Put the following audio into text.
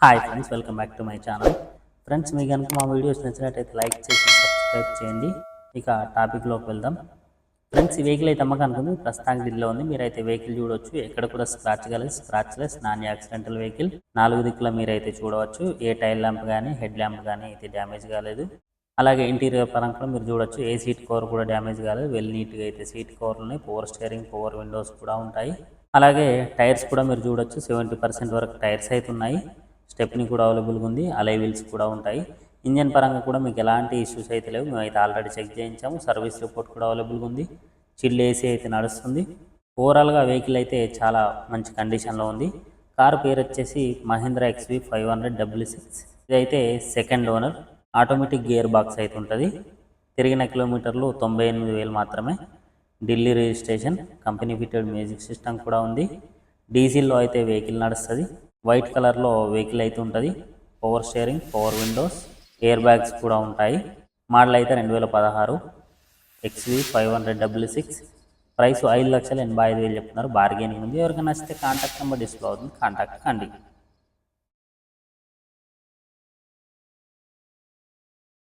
Hi friends, welcome back to my channel. Friends, మీకు కనుక మా వీడియోస్ నచ్చినట్టయితే లైక్ చేసి సబ్స్క్రైబ్ చేయండి. ఇక టాపిక్లోకి వెళ్దాం. ఫ్రెండ్స్, ఈ వెహికల్ అయితే అమ్మకానికి ఉంది. ప్రస్తుతానికి ఢిల్లీలో ఉంది. మీరైతే వెహికల్ చూడవచ్చు. ఎక్కడ కూడా స్క్రాచ్లెస్ నాన్ యాక్సిడెంటల్ వెహికల్. 4 దిక్కుల మీరైతే చూడవచ్చు. ఏ టైల్ ల్యాంప్ కానీ హెడ్ ల్యాంప్ కానీ అయితే డ్యామేజ్ కాలేదు. అలాగే ఇంటీరియర్ పరంగా కూడా మీరు చూడొచ్చు. ఏ సీట్ కవర్ కూడా డ్యామేజ్ కాలేదు. వెల్ నీట్గా అయితే సీట్ కవర్లు ఉన్నాయి. పవర్ స్టీరింగ్, పవర్ విండోస్ కూడా ఉంటాయి. అలాగే టైర్స్ కూడా మీరు చూడొచ్చు. 70% వరకు టైర్స్ అయితే ఉన్నాయి. స్టెప్ని కూడా అవైలబుల్గా ఉంది. అలై వీల్స్ కూడా ఉంటాయి. ఇంజన్ పరంగా కూడా మీకు ఎలాంటి ఇష్యూస్ అయితే లేవు. మేమైతే ఆల్రెడీ చెక్ చేయించాము. సర్వీస్ రిపోర్ట్ కూడా అవైలబుల్గా ఉంది. చిల్ ఏసీ అయితే నడుస్తుంది. ఓవరాల్గా వెహికల్ అయితే చాలా మంచి కండిషన్లో ఉంది. కారు పేరు వచ్చేసి మహీంద్రా XV 500 ఇదైతే second owner. Automatic gear box అయితే ఉంటుంది. తిరిగిన కిలోమీటర్లు 98,000 మాత్రమే. Delhi registration. Company fitted music system కూడా ఉంది. డీజిల్లో అయితే వెహికల్ నడుస్తుంది. వైట్ కలర్లో వెహికల్ అయితే ఉంటుంది. Power steering, power Windows, air bags కూడా ఉంటాయి. మోడల్ అయితే 2016 XV 500 ప్రైస్ 5,85,000 చెప్తున్నారు. బార్గెనింగ్ ఉంది. ఎవరికైనా నచ్చితే కాంటాక్ట్ నెంబర్ డిస్ప్లే అవుతుంది. కాంటాక్ట్ కండి.